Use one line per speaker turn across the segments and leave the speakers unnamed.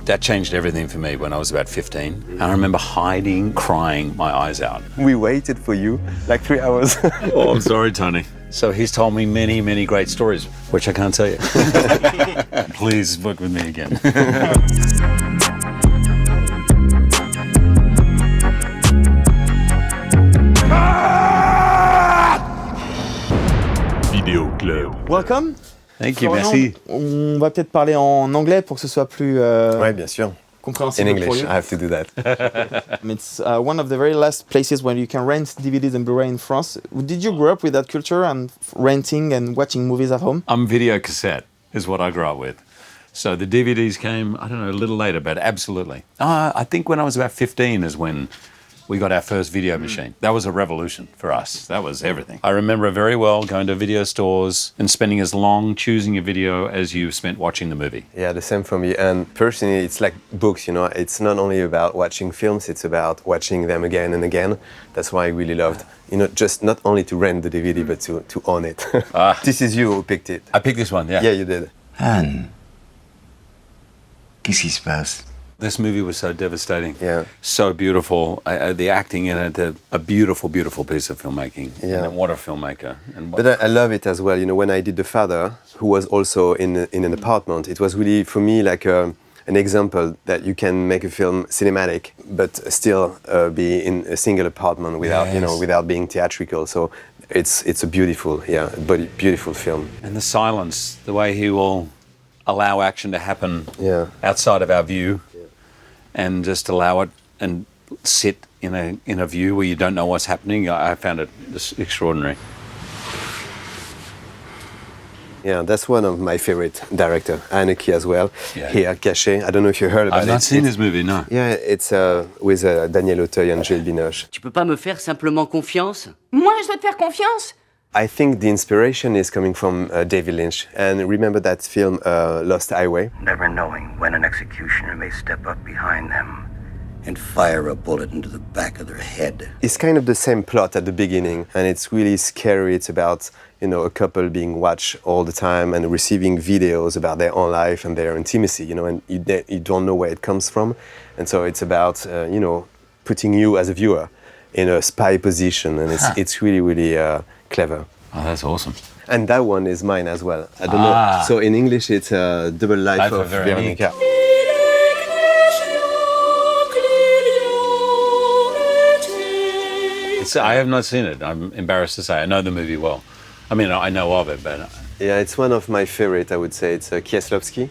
That changed everything for me when I was about 15. And I remember hiding, crying my eyes out.
We waited for you like 3 hours.
Oh, I'm sorry, Tony. So he's told me many, many great stories, which I can't tell you. Please book with me again. Vidéo Club.
Welcome.
Thank you,
Florian,
merci.
On va peut-être parler en anglais pour que ce soit plus
Ouais, bien sûr.
compréhensible
In
pour
English,
you.
I have to do that.
It's one of the very last places where you can rent DVDs and Blu-ray in France. Did you grow up with that culture and renting and watching movies at home?
I'm video cassette is what I grew up with. So the DVDs came, I don't know, a little later, but absolutely. I think when I was about 15 is when we got our first video machine. That was a revolution for us. That was everything. I remember very well going to video stores and spending as long choosing a video as you spent watching the movie.
Yeah, the same for me. And personally, it's like books, you know. It's not only about watching films, it's about watching them again and again. That's why I really loved, you know, just not only to rent the DVD, but to own it. This is you who picked it.
I picked this one, yeah.
Yeah, you did.
Anne, qu'est-ce qui se passe?
This movie was so devastating.
Yeah.
So beautiful. The acting in it, a beautiful, beautiful piece of filmmaking.
Yeah.
And what a filmmaker. And
But I love it as well. You know, when I did The Father, who was also in an apartment, it was really, for me, like an example that you can make a film cinematic, but still be in a single apartment without, you know, without being theatrical. So it's a beautiful, beautiful film.
And the silence, the way he will allow action to happen outside of our view. And just allow it and sit in a view where you don't know what's happening. I found it just extraordinary.
Yeah, that's one of my favorite director, Haneke as well.
Yeah.
Here, Caché. I don't know if you heard about it.
I've not seen this movie, no.
Yeah, it's with Daniel Auteuil and Gilles Binoche.
Tu peux pas me faire simplement confiance?
Moi, je dois te faire confiance.
I think the inspiration is coming from David Lynch. And remember that film, Lost Highway?
Never knowing when an executioner may step up behind them and fire a bullet into the back of their head.
It's kind of the same plot at the beginning, and it's really scary. It's about, you know, a couple being watched all the time and receiving videos about their own life and their intimacy, you know, and you don't know where it comes from. And so it's about, you know, putting you as a viewer in a spy position, and it's really, really clever.
Oh, that's awesome.
And that one is mine as well. I don't know. So in English, it's Double Life of Veronica.
I have not seen it. I'm embarrassed to say. I know the movie well. I mean, I know of it, but...
Yeah, it's one of my favorite, I would say. It's Kieslowski.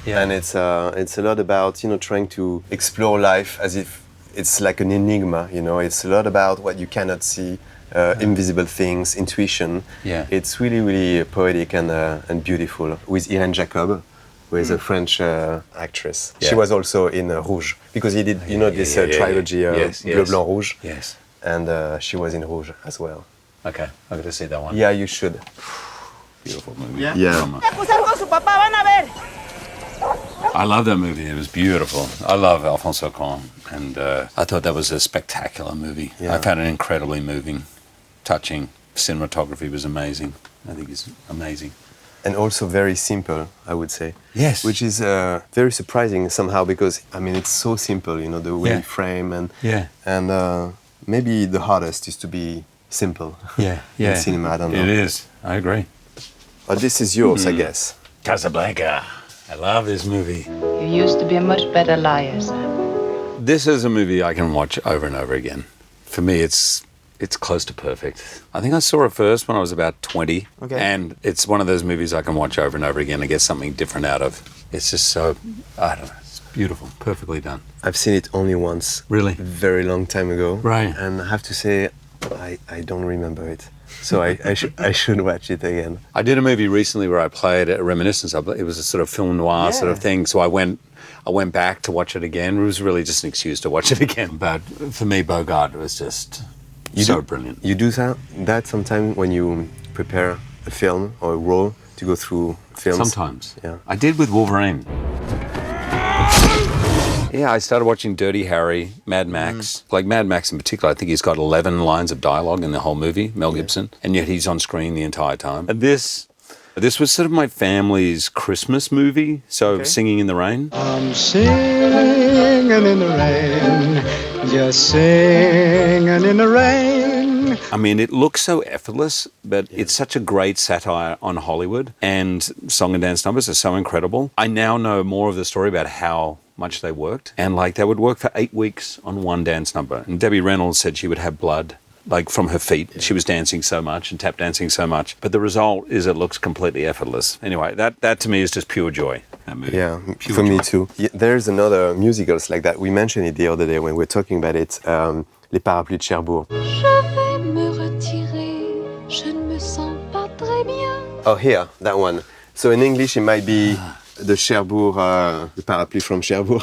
Yeah. And it's a lot about, you know, trying to explore life as if it's like an enigma, you know. It's a lot about what you cannot see, invisible things, intuition. Yeah. It's really, really poetic and beautiful. With Irène Jacob, who is a French actress. Yeah. She was also in Rouge, because he did, you know, this trilogy, Bleu, Blanc, Rouge. Yes. And she was in Rouge as well.
Okay, I'm going to see that one.
Yeah, you should.
Beautiful movie.
Yeah.
I love that movie. It was beautiful. I love Alfonso Cuarón, and I thought that was a spectacular movie. Yeah. I found it incredibly moving, touching. Cinematography was amazing. I think it's amazing.
And also very simple, I would say.
Yes.
Which is very surprising somehow, because, I mean, it's so simple, you know, the way you frame and maybe the hardest is to be simple. Yeah, in cinema, I don't know.
It is. I agree.
But this is yours, I guess.
Casablanca. I love this movie.
You used to be a much better liar, sir.
This is a movie I can watch over and over again. For me, it's close to perfect. I think I saw it first when I was about 20. Okay. And it's one of those movies I can watch over and over again and get something different out of. It's just so, I don't know, it's beautiful, perfectly done.
I've seen it only once.
Really?
A very long time ago.
Right.
And I have to say, I don't remember it. So I should watch it again.
I did a movie recently where I played a reminiscence of it. It was a sort of film noir sort of thing. So I went back to watch it again. It was really just an excuse to watch it again. But for me, Bogart was just brilliant.
You do that sometimes when you prepare a film or a role to go through films?
Sometimes. Yeah. I did with Wolverine. Yeah, I started watching Dirty Harry, Mad Max. Like Mad Max in particular, I think he's got 11 lines of dialogue in the whole movie, Mel Gibson, and yet he's on screen the entire time. And this This was sort of my family's Christmas movie, so Singing in the Rain.
I'm singing in the rain, just singing in the rain.
I mean, it looks so effortless, but it's such a great satire on Hollywood, and song and dance numbers are so incredible. I now know more of the story about how much they worked, and like they would work for 8 weeks on one dance number. And Debbie Reynolds said she would have blood like from her feet. She was dancing so much and tap dancing so much. But the result is it looks completely effortless. Anyway, that to me is just pure joy. That movie.
Yeah,
Pure
for me
joy.
too. Yeah, there's another musicals like that. We mentioned it the other day when we were talking about it. Les Parapluies de Cherbourg.
Je vais me retirer, je ne me sens pas très bien.
Oh, here, that one. So in English, it might be the Cherbourg, the parapluie from Cherbourg.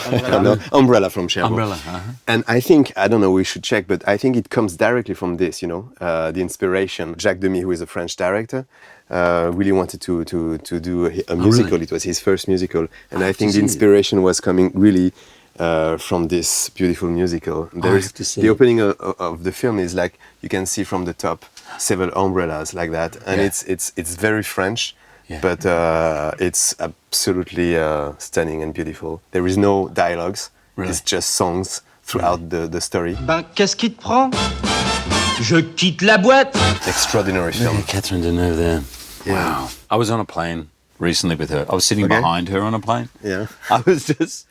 Umbrella from Cherbourg.
Umbrella.
And I think, I don't know, we should check, but I think it comes directly from this, you know, the inspiration. Jacques Demy, who is a French director, really wanted to do a musical.
Really?
It was his first musical. And I think the inspiration was coming really from this beautiful musical. There's the opening of the film is like, you can see from the top several umbrellas like that. And it's very French. Yeah. But it's absolutely stunning and beautiful. There is no dialogues. Really? It's just songs throughout the story.
Ben, qu'est-ce qui te prend? Je quitte la boîte.
Extraordinary film.
Yeah, Catherine Deneuve there.
Yeah.
Wow. I was on a plane recently with her. I was sitting behind her on a plane.
Yeah.
I was just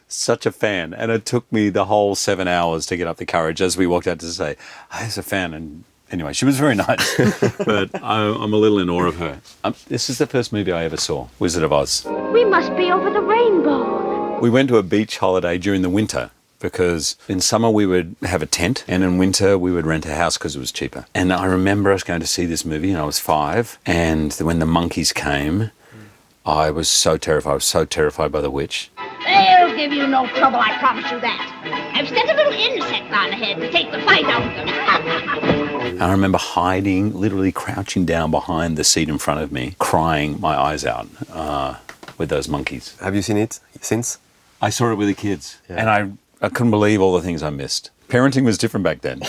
such a fan. And it took me the whole 7 hours to get up the courage as we walked out to say, I was a fan. And anyway, she was very nice, but I'm a little in awe of her. This is the first movie I ever saw, Wizard of Oz.
We must be over the rainbow.
We went to a beach holiday during the winter because in summer we would have a tent and in winter we would rent a house because it was cheaper. And I remember us going to see this movie and I was 5, and when the monkeys came, I was so terrified. I was so terrified by the witch.
They'll give you no trouble, I promise you that. I've stuck a little insect on the head to take the fight out of them.
I remember hiding, literally crouching down behind the seat in front of me, crying my eyes out with those monkeys.
Have you seen it since?
I saw it with the kids, and I couldn't believe all the things I missed. Parenting was different back then.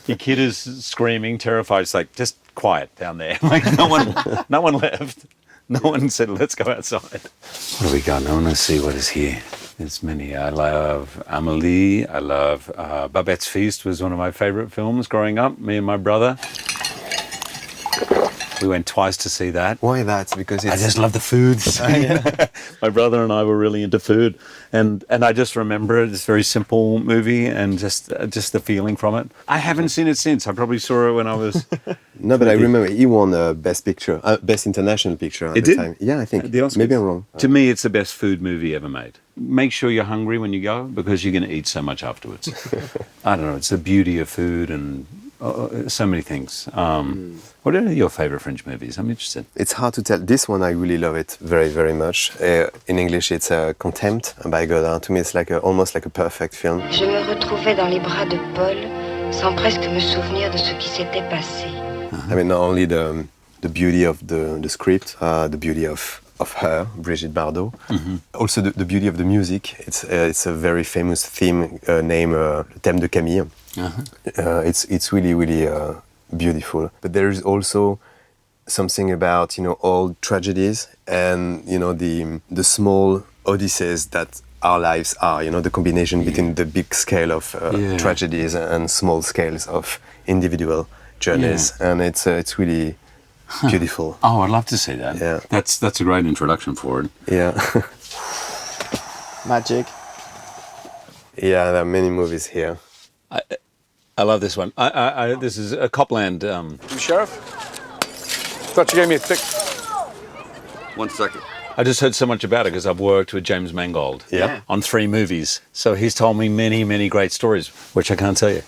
Your kid is screaming, terrified. It's like, just quiet down there. Like no one left. No one said, let's go outside. What have we got? I want to see what is here. There's many. I love Amélie. I love Babette's Feast was one of my favorite films growing up, me and my brother. We went twice to see that.
Why that? Because
I just love the food. My brother and I were really into food, and I just remember it. It's a very simple movie, and just the feeling from it. I haven't seen it since. I probably saw it when I was.
No, but I remember he won Best Picture, Best International Picture at the time. Yeah, I think. Maybe I'm wrong.
To me, it's the best food movie ever made. Make sure you're hungry when you go because you're going to eat so much afterwards. I don't know. It's the beauty of food and so many things. What are your favorite French movies? I'm interested.
It's hard to tell. This one, I really love it very, very much. In English, it's Contempt by Godard. To me, it's like almost like a perfect film.
Je me retrouvais dans les bras de Paul, sans presque me souvenir de ce qui s'était passé.
I mean, not only the beauty of the script, the beauty of her, Brigitte Bardot, also the beauty of the music. It's a very famous theme named Le Thème de Camille. It's really, really beautiful. But there is also something about, you know, old tragedies and, you know, the small odysseys that our lives are, you know, the combination between the big scale of tragedies and small scales of individual journeys. And it's really beautiful.
Oh, I'd love to see that.
Yeah.
That's a great introduction for it.
Yeah.
Magic.
Yeah, there are many movies here.
I love this one. This is a Copland.
Sheriff? Thought you gave me a thick...
1 second.
I just heard so much about it because I've worked with James Mangold on 3 movies. So he's told me many, many great stories, which I can't tell you.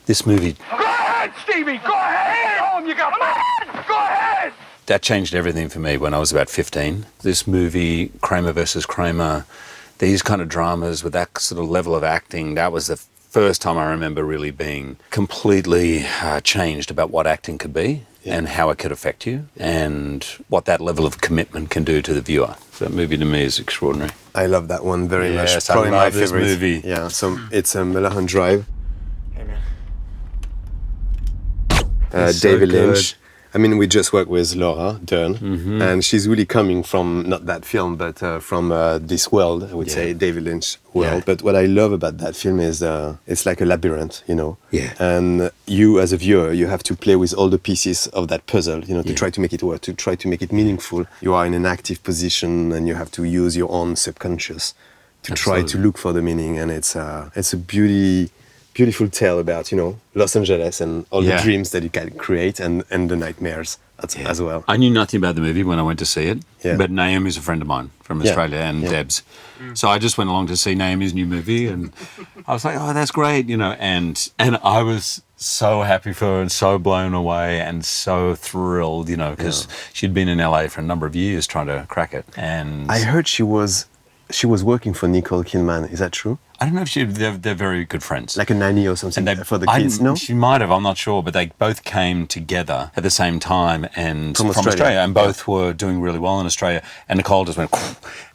This movie...
Go ahead, Stevie! Go ahead! Home, you got it! Go ahead!
That changed everything for me when I was about 15. This movie, Kramer versus Kramer, these kind of dramas with that sort of level of acting, that was the first time I remember really being completely changed about what acting could be and how it could affect you and what that level of commitment can do to the viewer. That movie to me is extraordinary.
I love that one very much.
Yes,
Probably
I love
my
this
favorite
movie.
Yeah, so it's Mulholland Drive.
Hey, man.
It's so
David
good.
Lynch. I mean, we just worked with Laura Dern, and she's really coming from not that film, but from this world, I would say, David Lynch world.
Yeah.
But what I love about that film is it's like a labyrinth, you know.
Yeah.
And you, as a viewer, you have to play with all the pieces of that puzzle, you know, to try to make it work, to try to make it meaningful. You are in an active position, and you have to use your own subconscious to try to look for the meaning. And it's a beautiful tale about, you know, Los Angeles and all the dreams that you can create and the nightmares as well.
I knew nothing about the movie when I went to see it, but Naomi's a friend of mine from Australia and Deb's. So I just went along to see Naomi's new movie and I was like, oh, that's great, you know, and I was so happy for her and so blown away and so thrilled, you know, because she'd been in LA for a number of years trying to crack it. And
I heard she was working for Nicole Kidman. Is that true?
I don't know if they're very good friends.
Like a nanny or something for the kids, no?
She might have, I'm not sure, but they both came together at the same time and from Australia and both were doing really well in Australia. And Nicole just went,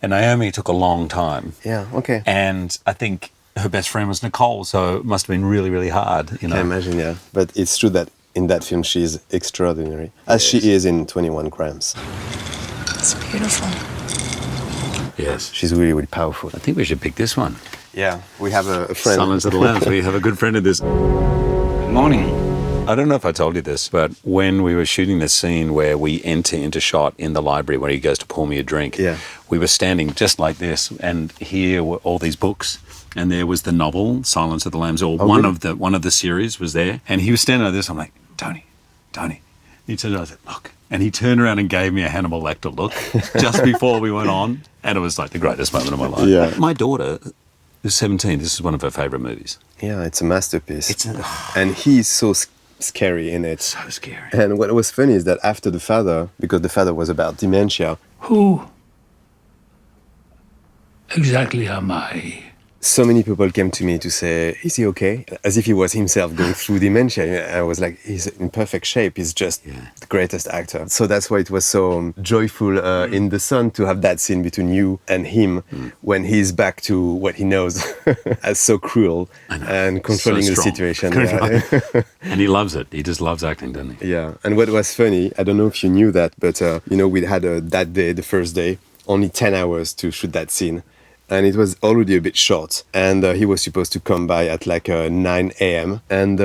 and Naomi took a long time.
Yeah, okay.
And I think her best friend was Nicole, so it must have been really, really hard, you know.
I can imagine, yeah. But it's true that in that film she's extraordinary, as she is in 21 Grams.
It's beautiful.
Yes.
She's really, really powerful.
I think we should pick this one.
Yeah, we have a friend.
Silence of the Lambs. We have a good friend of this.
Good morning.
I don't know if I told you this, but when we were shooting the scene where we enter into shot in the library where he goes to pour me a drink, we were standing just like this, and here were all these books, and there was the novel Silence of the Lambs, or one of the series was there, and he was standing like this. I'm like, Tony. He turned around and said, look. And he turned around and gave me a Hannibal Lecter look just before we went on, and it was like the greatest moment of my life.
Yeah.
My daughter is 17. This is one of her favourite movies.
Yeah, it's a masterpiece. And he's so scary in it.
So scary.
And what was funny is that after the father, because the father was about dementia.
Who exactly am I?
So many people came to me to say, is he okay? As if he was himself going through dementia. I was like, he's in perfect shape. He's just the greatest actor. So that's why it was so joyful in The Sun to have that scene between you and him when he's back to what he knows as so cruel and controlling the situation. Yeah.
And he loves it. He just loves acting, doesn't he?
Yeah. And what was funny, I don't know if you knew that, but you know, we had that day, the first day, only 10 hours to shoot that scene. And it was already a bit short. And he was supposed to come by at like 9 a.m. And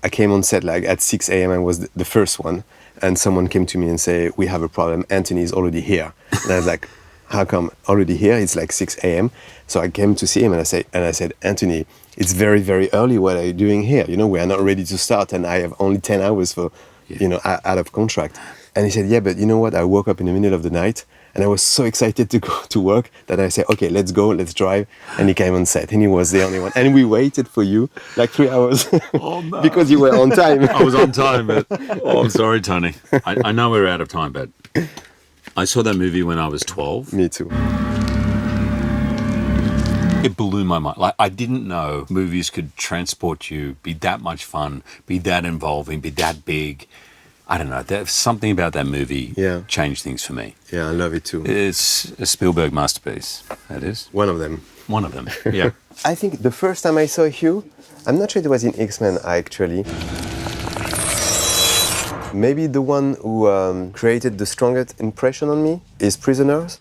I came on set like at 6 a.m. I was the first one. And someone came to me and said, we have a problem. Anthony is already here. And I was like, how come already here? It's like 6 a.m. So I came to see him and I said, Anthony, it's very, very early. What are you doing here? You know, we are not ready to start. And I have only 10 hours for, you know, out of contract. And he said, yeah, but you know what? I woke up in the middle of the night and I was so excited to go to work that I said, okay, let's go, let's drive. And he came on set and he was the only one. And we waited for you like 3 hours because you were on time.
I was on time, but I'm sorry, Tony. I know we're out of time, but I saw that movie when I was 12.
Me too.
It blew my mind. Like, I didn't know movies could transport you, be that much fun, be that involving, be that big. I don't know. There's something about that movie changed things for me.
Yeah, I love it too.
It's a Spielberg masterpiece. That is
one of them.
One of them. Yeah.
I think the first time I saw Hugh, I'm not sure it was in X-Men actually. Maybe the one who created the strongest impression on me is Prisoners.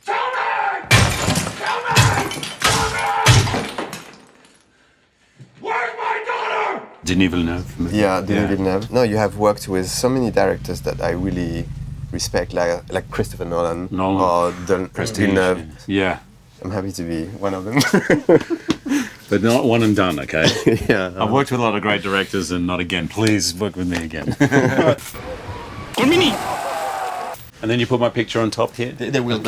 Denis Villeneuve.
Yeah, Denis Villeneuve. No, you have worked with so many directors that I really respect, like Christopher Nolan or Villeneuve.
Yeah.
I'm happy to be one of them.
But not one and done, okay?
Yeah.
I've worked with a lot of great directors and not again. Please work with me again.
Konbini!
And then you put my picture on top here?
They will.